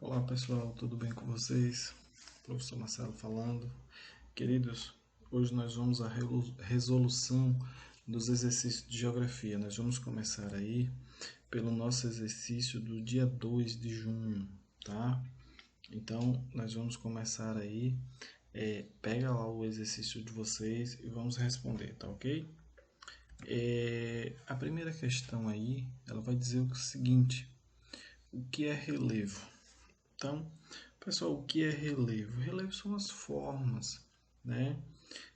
Olá pessoal, tudo bem com vocês? Professor Marcelo falando. Queridos, hoje nós vamos à resolução dos exercícios de geografia. Nós vamos começar aí pelo nosso exercício do dia 2 de junho, tá? Então, nós vamos começar aí. Pega lá o exercício de vocês e vamos responder, tá ok? A primeira questão aí, ela vai dizer o seguinte: o que é relevo? Então, pessoal, o que é relevo? Relevo são as formas, né?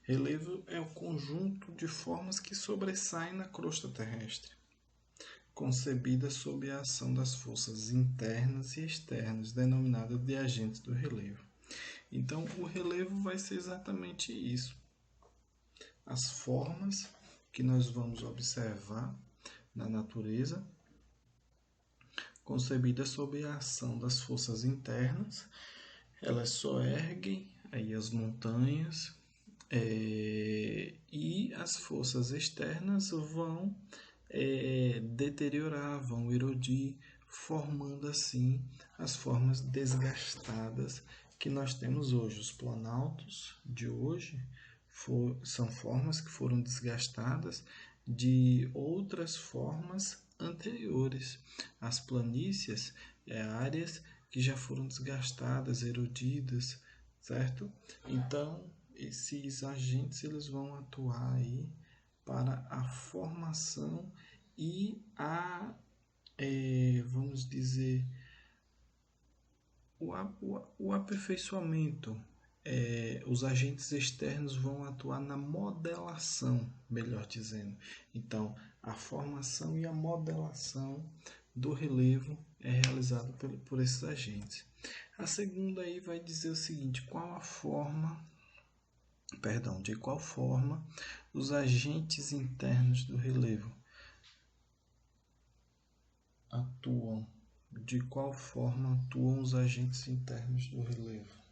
Relevo é o conjunto de formas que sobressaem na crosta terrestre, concebidas sob a ação das forças internas e externas, denominadas de agentes do relevo. Então, o relevo vai ser exatamente isso. As formas que nós vamos observar na natureza, concebidas sob a ação das forças internas, elas só erguem aí as montanhas e as forças externas vão deteriorar, vão erodir, formando assim as formas desgastadas que nós temos hoje. Os planaltos de hoje são formas que foram desgastadas de outras formas anteriores. As planícies áreas que já foram desgastadas, erodidas, certo? Então, esses agentes eles vão atuar aí para a formação e vamos dizer, o aperfeiçoamento. Os agentes externos vão atuar na modelação, melhor dizendo. Então, a formação e a modelação do relevo é realizada por esses agentes. A segunda aí vai dizer o seguinte: de qual forma os agentes internos do relevo atuam? De qual forma atuam os agentes internos do relevo?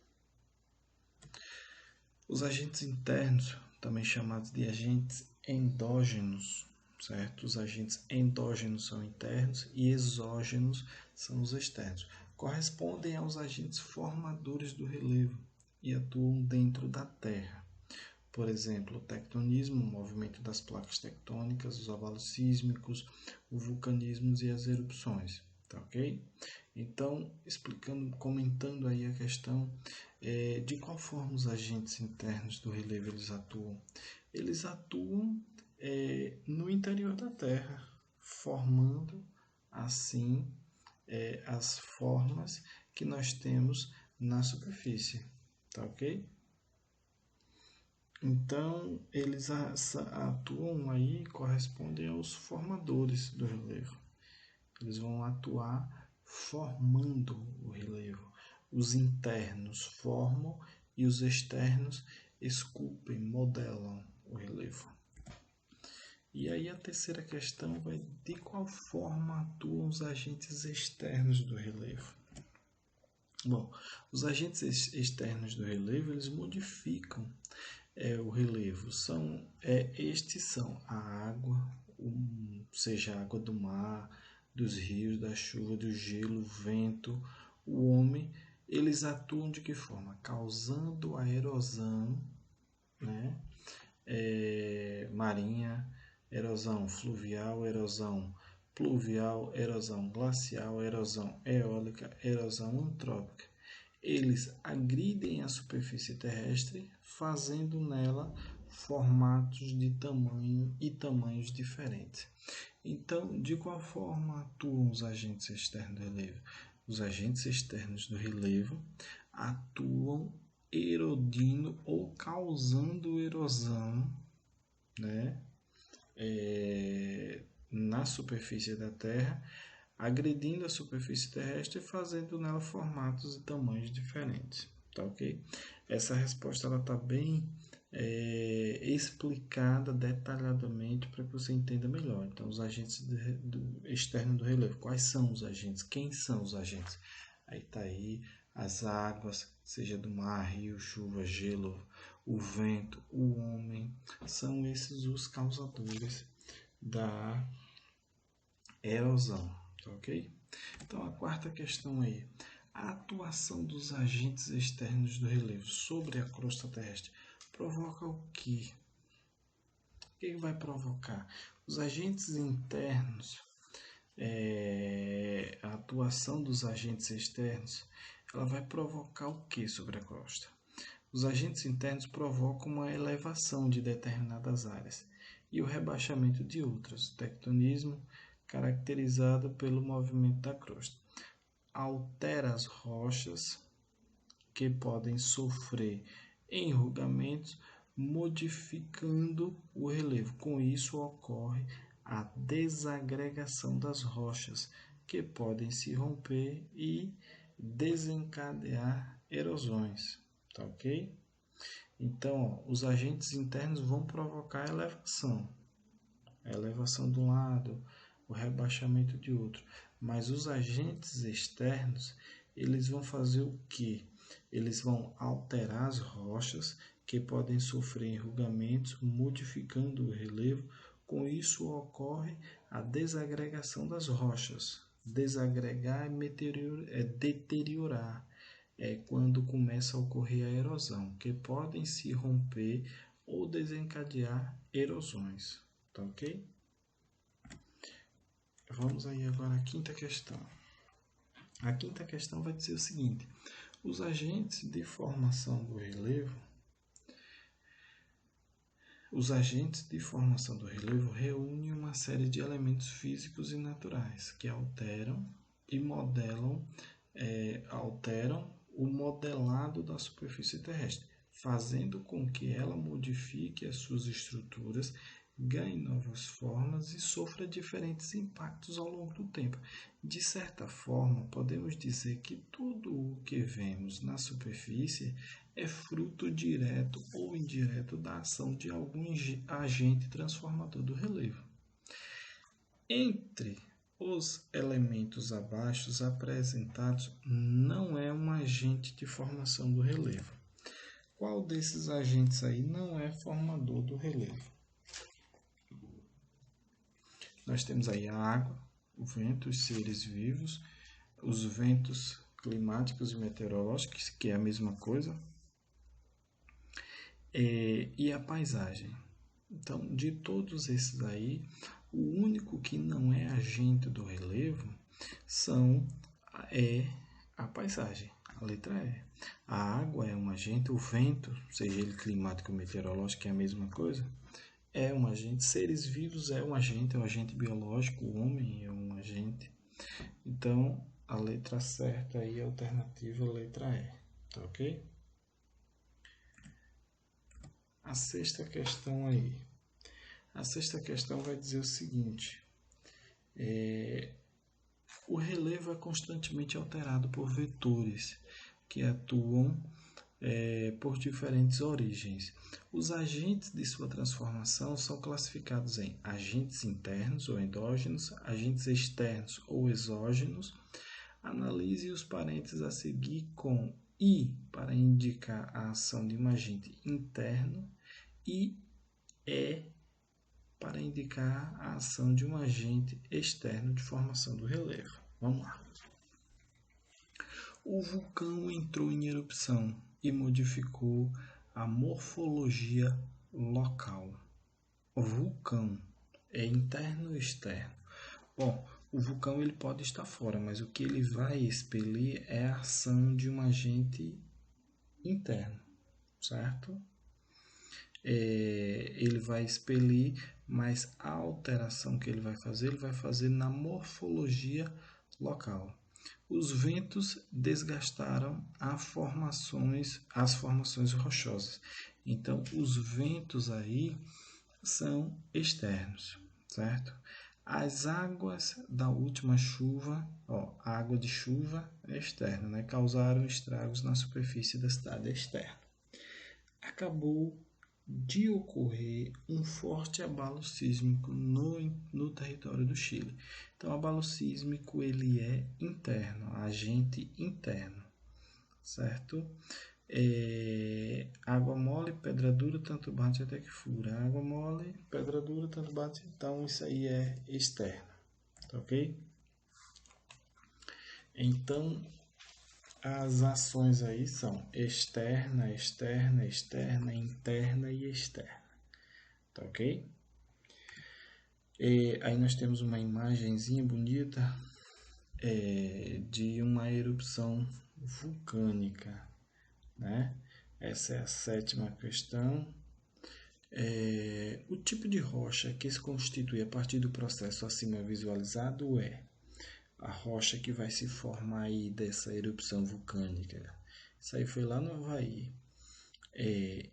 Os agentes internos, também chamados de agentes endógenos, certo? Os agentes endógenos são internos e exógenos são os externos. Correspondem aos agentes formadores do relevo e atuam dentro da Terra. Por exemplo, o tectonismo, o movimento das placas tectônicas, os abalos sísmicos, o vulcanismo e as erupções, tá ok? Então, comentando aí a questão de qual forma os agentes internos do relevo eles atuam. Eles atuam no interior da Terra, formando assim as formas que nós temos na superfície, tá ok? Então, eles atuam aí, correspondem aos formadores do relevo. Eles vão atuar formando o relevo. Os internos formam e os externos esculpem, modelam o relevo. E aí a terceira questão vai de qual forma atuam os agentes externos do relevo. Bom, os agentes externos do relevo eles modificam o relevo. Estes são a água, seja a água do mar, dos rios, da chuva, do gelo, o vento, o homem. Eles atuam de que forma? Causando a erosão, né? Marinha, erosão fluvial, erosão pluvial, erosão glacial, erosão eólica, erosão antrópica. Eles agridem a superfície terrestre, fazendo nela formatos de tamanho e tamanhos diferentes. Então, de qual forma atuam os agentes externos do relevo? Os agentes externos do relevo atuam erodindo ou causando erosão, né, na superfície da Terra, agredindo a superfície terrestre e fazendo nela formatos e tamanhos diferentes. Tá ok? Essa resposta está bem explicada detalhadamente para que você entenda melhor. Então, os agentes externos do relevo. Quais são os agentes? Quem são os agentes? Aí está aí as águas, seja do mar, rio, chuva, gelo, o vento, o homem. São esses os causadores da erosão. Tá ok? Então, a quarta questão aí. A atuação dos agentes externos do relevo sobre a crosta terrestre provoca o quê? O que vai provocar? Os agentes internos, a atuação dos agentes externos, ela vai provocar o que sobre a crosta? Os agentes internos provocam uma elevação de determinadas áreas e o rebaixamento de outras, tectonismo caracterizado pelo movimento da crosta. Altera as rochas que podem sofrer enrugamentos, modificando o relevo. Com isso ocorre a desagregação das rochas, que podem se romper e desencadear erosões. Tá ok? Então, os agentes internos vão provocar a elevação de um lado, o rebaixamento de outro. Mas os agentes externos, eles vão fazer o quê? Eles vão alterar as rochas, que podem sofrer enrugamentos, modificando o relevo. Com isso ocorre a desagregação das rochas. Desagregar é deteriorar. É quando começa a ocorrer a erosão, que podem se romper ou desencadear erosões. Tá ok? Vamos aí agora à quinta questão. A quinta questão vai dizer o seguinte: os agentes de formação do relevo reúnem uma série de elementos físicos e naturais que alteram o modelado da superfície terrestre, fazendo com que ela modifique as suas estruturas, ganhe novas formas e sofra diferentes impactos ao longo do tempo. De certa forma, podemos dizer que tudo o que vemos na superfície é fruto direto ou indireto da ação de algum agente transformador do relevo. Entre os elementos abaixo apresentados não é um agente de formação do relevo. Qual desses agentes aí não é formador do relevo? Nós temos aí a água, o vento, os seres vivos, os ventos climáticos e meteorológicos, que é a mesma coisa, e a paisagem. Então, de todos esses aí, o único que não é agente do relevo é a paisagem, a letra E. A água é um agente, o vento, seja ele climático ou meteorológico, é a mesma coisa, é um agente. Seres vivos é um agente biológico, o homem é um agente. Então, a letra certa aí, a alternativa, a letra E. Tá ok? A sexta questão aí. A sexta questão vai dizer o seguinte: o relevo é constantemente alterado por vetores que atuam por diferentes origens. Os agentes de sua transformação são classificados em agentes internos ou endógenos, agentes externos ou exógenos. Analise os parênteses a seguir com I para indicar a ação de um agente interno e E para indicar a ação de um agente externo de formação do relevo. Vamos lá. O vulcão entrou em erupção e modificou a morfologia local. O vulcão é interno ou externo? Bom, o vulcão ele pode estar fora, mas o que ele vai expelir é a ação de um agente interno, certo? Ele vai expelir, mas a alteração que ele vai fazer na morfologia local. Os ventos desgastaram as formações rochosas. Então, os ventos aí são externos, certo? As águas da última chuva, a água de chuva é externa, né? Causaram estragos na superfície da cidade externa. Acabou de ocorrer um forte abalo sísmico no território do Chile. Então, o abalo sísmico ele é interno, agente interno, certo? Água mole, pedra dura, tanto bate até que fura. Água mole, pedra dura, tanto bate, então isso aí é externo, tá ok? Então, As ações aí são externa, externa, externa, interna e externa. Tá ok? E aí nós temos uma imagenzinha bonita de uma erupção vulcânica, né? Essa é a sétima questão. O tipo de rocha que se constitui a partir do processo acima visualizado é a rocha que vai se formar aí dessa erupção vulcânica. Isso aí foi lá no Havaí.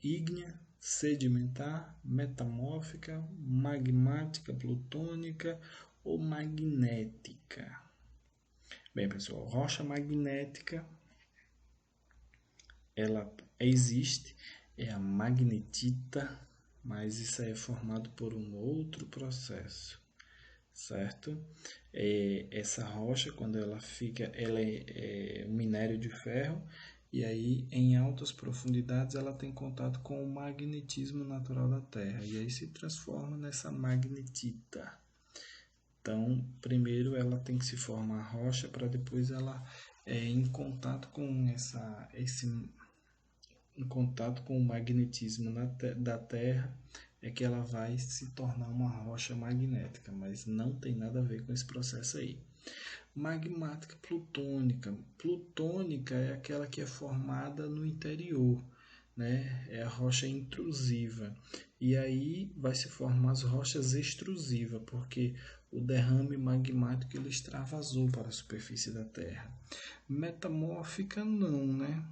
Ígnea, sedimentar, metamórfica, magmática, plutônica ou magnética. Bem, pessoal, rocha magnética, ela existe, é a magnetita, mas isso é formado por um outro processo, certo? Essa rocha, quando ela fica, ela é um minério de ferro, e aí em altas profundidades ela tem contato com o magnetismo natural da Terra, e aí se transforma nessa magnetita. Então, primeiro ela tem que se formar a rocha para depois ela em contato com em contato com o magnetismo da Terra é que ela vai se tornar uma rocha magnética, mas não tem nada a ver com esse processo aí. Magmática plutônica. Plutônica é aquela que é formada no interior, né? É a rocha intrusiva. E aí vai se formar as rochas extrusivas, porque o derrame magmático ele extravasou para a superfície da Terra. Metamórfica não, né?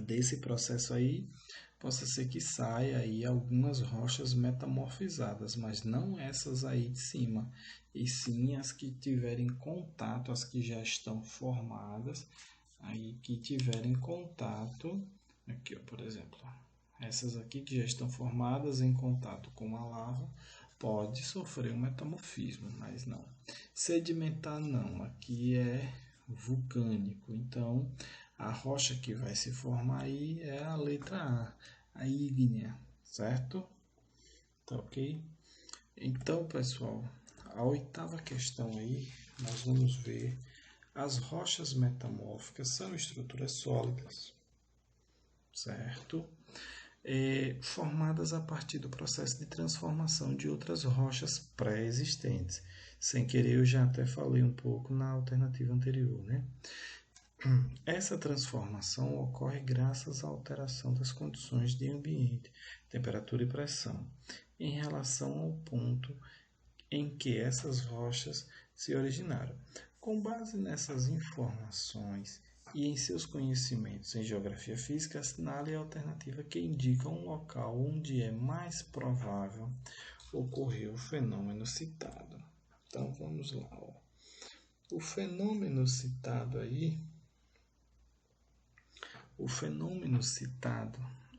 Desse processo aí, possa ser que saia aí algumas rochas metamorfizadas, mas não essas aí de cima, e sim as que tiverem contato, as que já estão formadas, aí que tiverem contato, aqui ó, por exemplo, essas aqui que já estão formadas em contato com a lava, pode sofrer um metamorfismo, mas não. Sedimentar não, aqui é vulcânico, então a rocha que vai se formar aí é a letra a ígnea, certo? Tá ok? Então, pessoal, a oitava questão aí, nós vamos ver as rochas metamórficas são estruturas sólidas, certo? Formadas a partir do processo de transformação de outras rochas pré-existentes. Sem querer, eu já até falei um pouco na alternativa anterior, né? Essa transformação ocorre graças à alteração das condições de ambiente, temperatura e pressão, em relação ao ponto em que essas rochas se originaram. Com base nessas informações e em seus conhecimentos em geografia física, assinale a alternativa que indica um local onde é mais provável ocorrer o fenômeno citado. Então vamos lá. Ó. O fenômeno citado aí,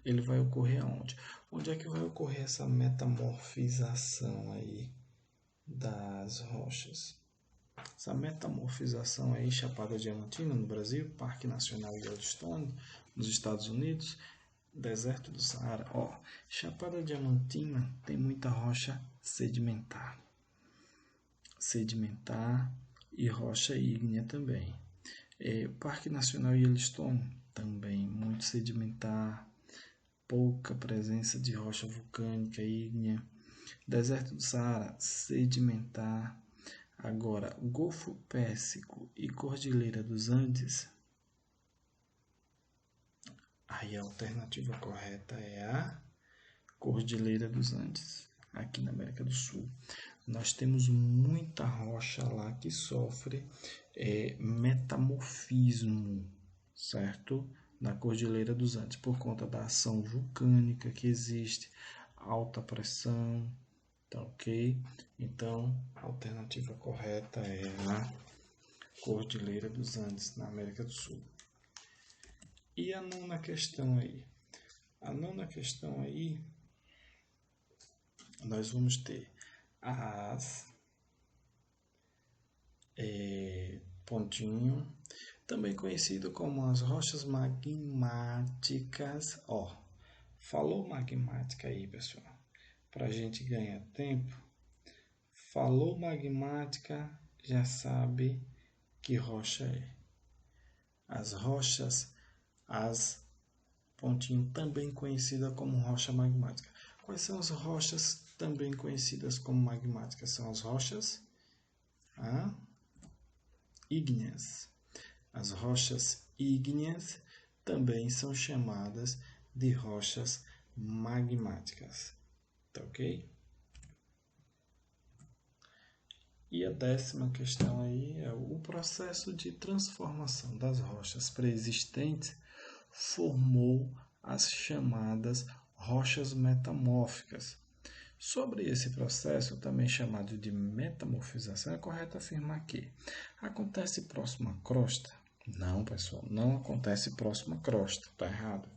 ele vai ocorrer aonde? Onde é que vai ocorrer essa metamorfização aí das rochas? Essa metamorfização aí, Chapada Diamantina no Brasil, Parque Nacional Yellowstone nos Estados Unidos, deserto do Saara. Ó, Chapada Diamantina tem muita rocha sedimentar e rocha ígnea também. Parque Nacional Yellowstone também muito sedimentar, pouca presença de rocha vulcânica ígnea. Deserto do Saara, sedimentar. Agora, Golfo Pérsico e Cordilheira dos Andes, aí a alternativa correta é a Cordilheira dos Andes, aqui na América do Sul. Nós temos muita rocha lá que sofre metamorfismo, certo? Na Cordilheira dos Andes, por conta da ação vulcânica que existe, alta pressão, tá ok? Então, a alternativa correta é a Cordilheira dos Andes, na América do Sul. E a nona questão aí? A nona questão aí, nós vamos ter as pontinho, também conhecido como as rochas magmáticas. Ó, falou magmática aí, pessoal, para a gente ganhar tempo. Falou magmática, já sabe que rocha é. as rochas, as pontinho, também conhecida como rocha magmática. Quais são as rochas também conhecidas como magmáticas? São as rochas ígneas. As rochas ígneas também são chamadas de rochas magmáticas. Tá ok? E a 10ª questão aí é o processo de transformação das rochas pré-existentes formou as chamadas rochas metamórficas. Sobre esse processo, também chamado de metamorfização, é correto afirmar que acontece próximo à crosta? Não, pessoal, não acontece próximo à crosta, está errado.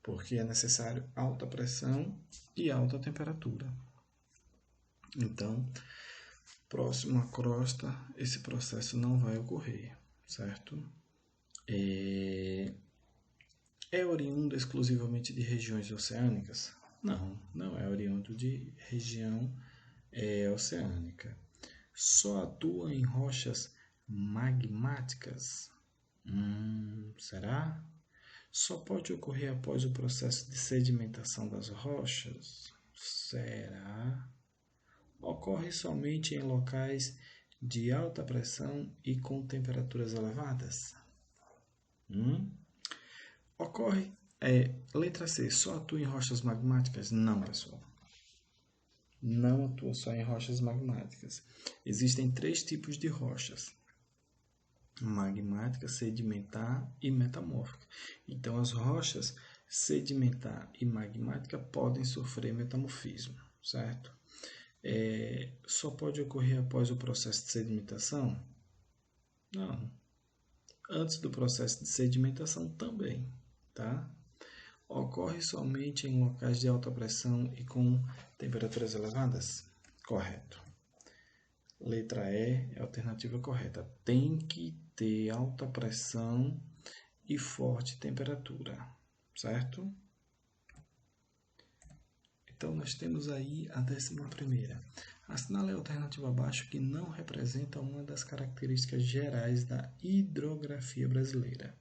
Porque é necessário alta pressão e alta temperatura. Então, próximo à crosta, esse processo não vai ocorrer, certo? É oriundo exclusivamente de regiões oceânicas? Não, não é oriundo de região oceânica. Só atua em rochas magmáticas? Será? Só pode ocorrer após o processo de sedimentação das rochas? Será? Ocorre somente em locais de alta pressão e com temperaturas elevadas? Ocorre, letra C, só atua em rochas magmáticas? Não, pessoal. Não atua só em rochas magmáticas. Existem 3 tipos de rochas: magmática, sedimentar e metamórfica. Então, as rochas sedimentar e magmática podem sofrer metamorfismo, certo? Só pode ocorrer após o processo de sedimentação? Não. Antes do processo de sedimentação também, tá? Ocorre somente em locais de alta pressão e com temperaturas elevadas? Correto. Letra E é a alternativa correta. Tem que ter alta pressão e forte temperatura, certo? Então, nós temos aí a 11ª. Assinale a alternativa abaixo que não representa uma das características gerais da hidrografia brasileira.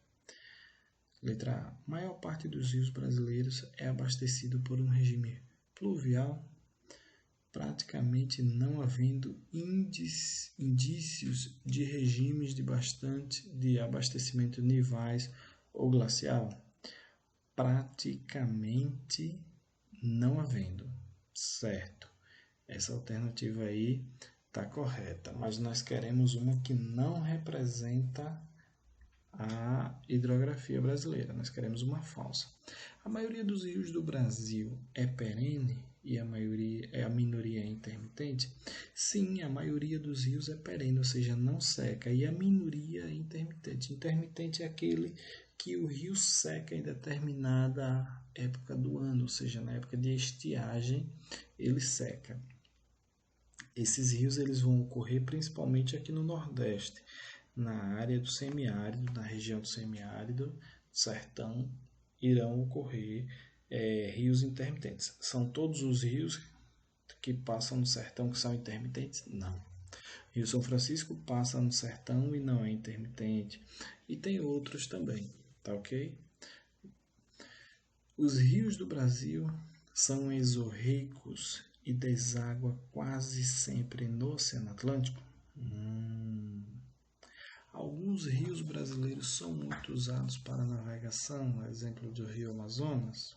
Letra A. Maior parte dos rios brasileiros é abastecido por um regime pluvial, praticamente não havendo indícios de regimes de abastecimento nivais ou glacial. Praticamente não havendo, certo? Essa alternativa aí está correta, mas nós queremos uma que não representa a hidrografia brasileira, nós queremos uma falsa. A maioria dos rios do Brasil é perene e a minoria é intermitente? Sim, a maioria dos rios é perene, ou seja, não seca, e a minoria é intermitente. Intermitente é aquele que o rio seca em determinada época do ano, ou seja, na época de estiagem ele seca. Esses rios eles vão ocorrer principalmente aqui no Nordeste, na área do semiárido, na região do semiárido, sertão, irão ocorrer rios intermitentes. São todos os rios que passam no sertão que são intermitentes? Não. Rio São Francisco passa no sertão e não é intermitente. E tem outros também, tá ok? Os rios do Brasil são exorreicos e deságua quase sempre no Oceano Atlântico? Alguns rios brasileiros são muito usados para navegação, exemplo do Rio Amazonas.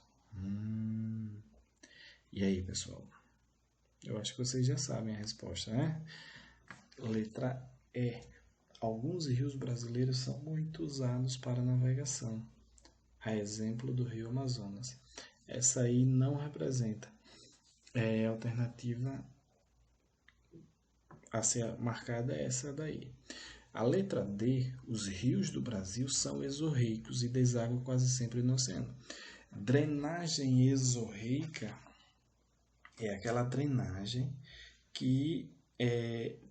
E aí, pessoal? Eu acho que vocês já sabem a resposta, né? Letra E. Alguns rios brasileiros são muito usados para navegação, a exemplo do Rio Amazonas. Essa aí não representa. A alternativa a ser marcada é essa daí. A letra D, os rios do Brasil são exorreicos e desaguam quase sempre no oceano. Drenagem exorreica é aquela drenagem que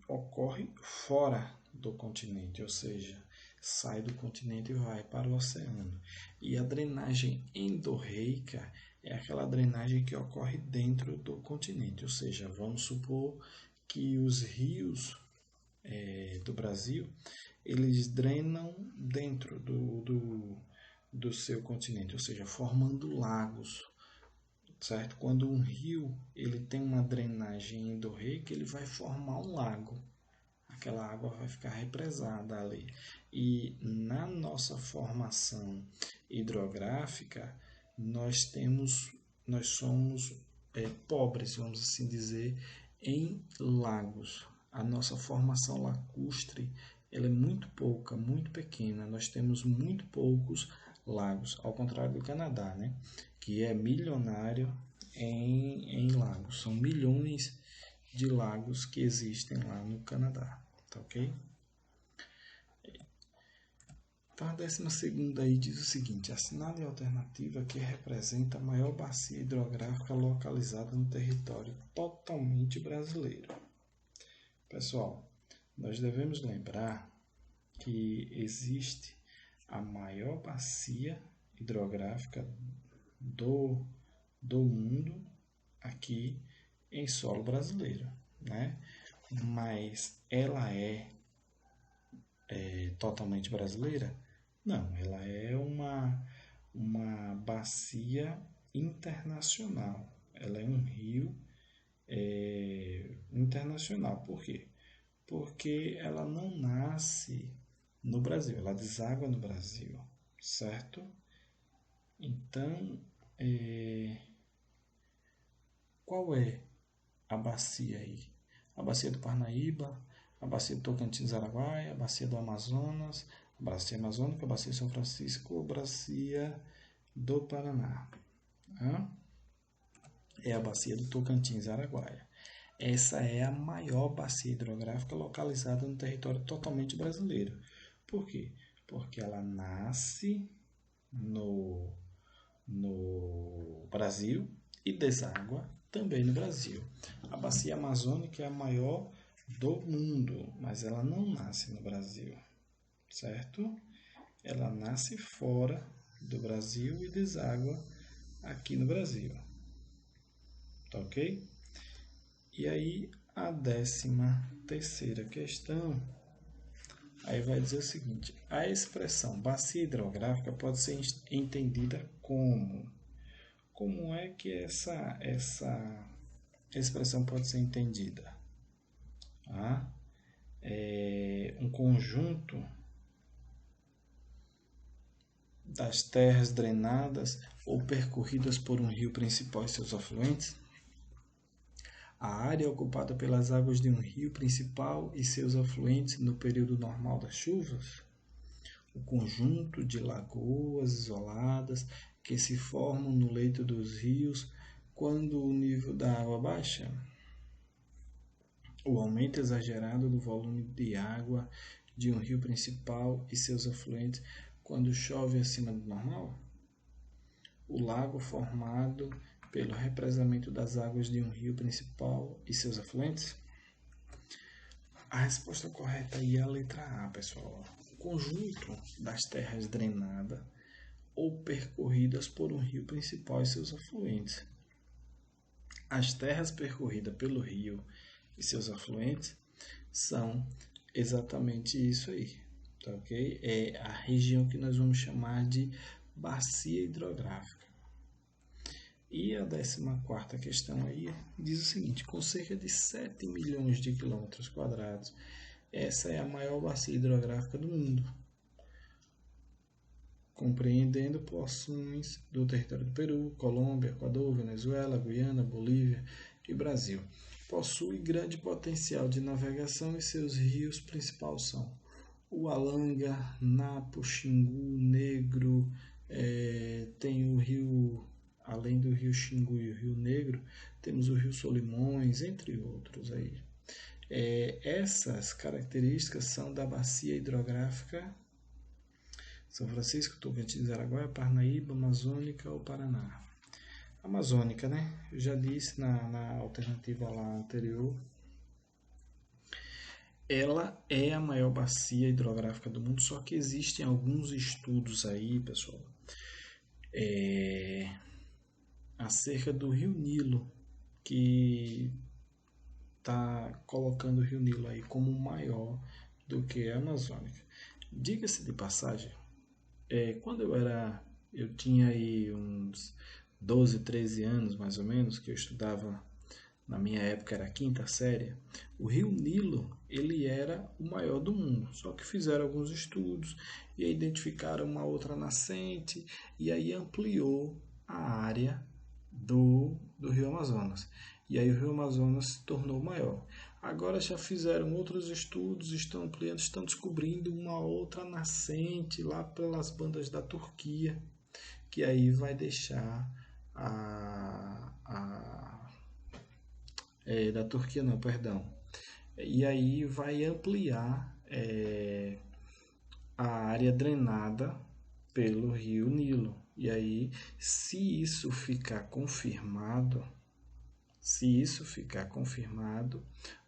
ocorre fora do continente, ou seja, sai do continente e vai para o oceano. E a drenagem endorreica é aquela drenagem que ocorre dentro do continente, ou seja, vamos supor que os rios do Brasil eles drenam dentro do seu continente, ou seja, formando lagos, certo? Quando um rio ele tem uma drenagem endorreica, ele vai formar um lago. Aquela água vai ficar represada ali. E na nossa formação hidrográfica, nós somos pobres, vamos assim dizer, em lagos. A nossa formação lacustre ela é muito pouca, muito pequena. Nós temos muito poucos lagos, ao contrário do Canadá, né? Que é milionário em lagos. São milhões de lagos que existem lá no Canadá, tá ok? Então, a 12ª aí diz o seguinte: assinale a alternativa que representa a maior bacia hidrográfica localizada no território totalmente brasileiro. Pessoal, nós devemos lembrar que existe a maior bacia hidrográfica do mundo aqui em solo brasileiro, né? Mas ela é totalmente brasileira? Não, ela é uma bacia internacional. Ela é um rio internacional. Por quê? Porque ela não nasce no Brasil, ela deságua no Brasil, certo? Então, qual é a bacia aí? A bacia do Parnaíba, a bacia do Tocantins-Araguaia, a bacia do Amazonas, a bacia amazônica, a bacia de São Francisco, a bacia do Paraná. É a bacia do Tocantins-Araguaia. Essa é a maior bacia hidrográfica localizada no território totalmente brasileiro. Por quê? Porque ela nasce no Brasil e deságua também no Brasil. A bacia amazônica é a maior do mundo, mas ela não nasce no Brasil, certo? Ela nasce fora do Brasil e deságua aqui no Brasil, tá ok? E aí a 13ª questão, aí vai dizer o seguinte: a expressão bacia hidrográfica pode ser entendida como? Como é que essa expressão pode ser entendida? É um conjunto das terras drenadas ou percorridas por um rio principal e seus afluentes. A área ocupada pelas águas de um rio principal e seus afluentes no período normal das chuvas. O conjunto de lagoas isoladas que se formam no leito dos rios quando o nível da água baixa. O aumento exagerado do volume de água de um rio principal e seus afluentes quando chove acima do normal. O lago formado pelo represamento das águas de um rio principal e seus afluentes. A resposta correta aí é a letra A, pessoal. O conjunto das terras drenadas ou percorridas por um rio principal e seus afluentes. As terras percorridas pelo rio e seus afluentes são exatamente isso aí, tá ok? É a região que nós vamos chamar de bacia hidrográfica. E a 14ª questão aí diz o seguinte: com cerca de 7 milhões de quilômetros quadrados, essa é a maior bacia hidrográfica do mundo, compreendendo porções do território do Peru, Colômbia, Equador, Venezuela, Guiana, Bolívia e Brasil. Possui grande potencial de navegação e seus rios principais são o Alanga, Napo, Xingu, Negro, tem o rio, além do rio Xingu e o rio Negro, temos o rio Solimões, entre outros aí. Essas características são da bacia hidrográfica São Francisco, Tocantins, Araguaia, Parnaíba, Amazônica ou Paraná. Amazônica, né? Eu já disse na alternativa lá anterior. Ela é a maior bacia hidrográfica do mundo, só que existem alguns estudos aí, pessoal, acerca do Rio Nilo, que está colocando o Rio Nilo aí como o maior do que a amazônica. Diga-se de passagem, quando eu tinha aí uns 12, 13 anos mais ou menos, que eu estudava, na minha época era a quinta série, o rio Nilo ele era o maior do mundo. Só que fizeram alguns estudos e aí identificaram uma outra nascente e aí ampliou a área do rio Amazonas. E aí o rio Amazonas se tornou maior. Agora já fizeram outros estudos, estão ampliando, estão descobrindo uma outra nascente lá pelas bandas da Turquia, que aí vai deixar da Turquia não, perdão. E aí vai ampliar a área drenada pelo rio Nilo. E aí, se isso ficar confirmado,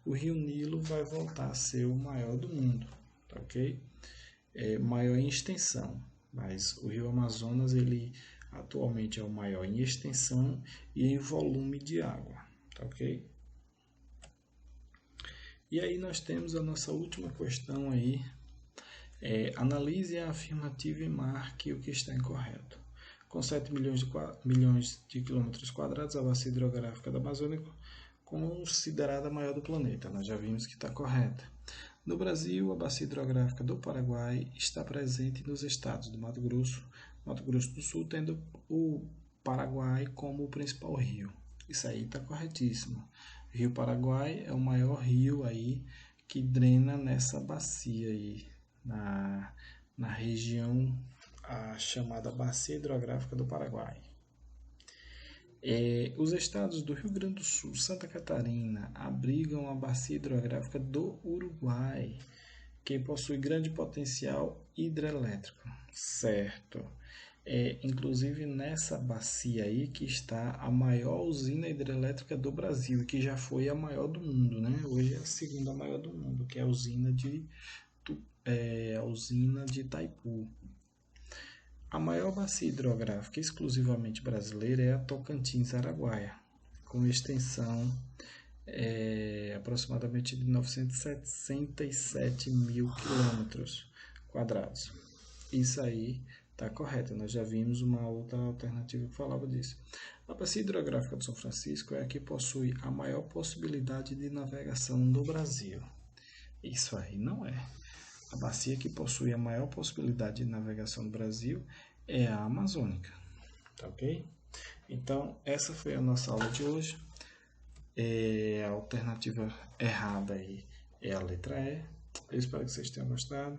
o rio Nilo vai voltar a ser o maior do mundo, tá ok? Maior em extensão, mas o rio Amazonas ele atualmente é o maior em extensão e em volume de água, tá ok? E aí nós temos a nossa última questão aí. Analise a afirmativa e marque o que está incorreto. Com 7 milhões de quilômetros quadrados, a bacia hidrográfica da Amazônia considerada a maior do planeta. Nós já vimos que está correta. No Brasil, a bacia hidrográfica do Paraguai está presente nos estados do Mato Grosso do Sul, tendo o Paraguai como o principal rio. Isso aí está corretíssimo. O Rio Paraguai é o maior rio aí que drena nessa bacia aí, na região chamada Bacia Hidrográfica do Paraguai. Os estados do Rio Grande do Sul, Santa Catarina, abrigam a Bacia Hidrográfica do Uruguai, que possui grande potencial hidrelétrico. Certo. Inclusive nessa bacia aí que está a maior usina hidrelétrica do Brasil, que já foi a maior do mundo, né? Hoje é a segunda maior do mundo, que é a usina de Itaipu. A maior bacia hidrográfica exclusivamente brasileira é a Tocantins-Araguaia, com extensão aproximadamente de 967 mil quilômetros quadrados. Isso aí está correto, nós já vimos uma outra alternativa que falava disso. A bacia hidrográfica do São Francisco é a que possui a maior possibilidade de navegação no Brasil. Isso aí não é. A bacia que possui a maior possibilidade de navegação no Brasil é a Amazônica, tá ok? Então, essa foi a nossa aula de hoje. A alternativa errada aí é a letra E. Eu espero que vocês tenham gostado.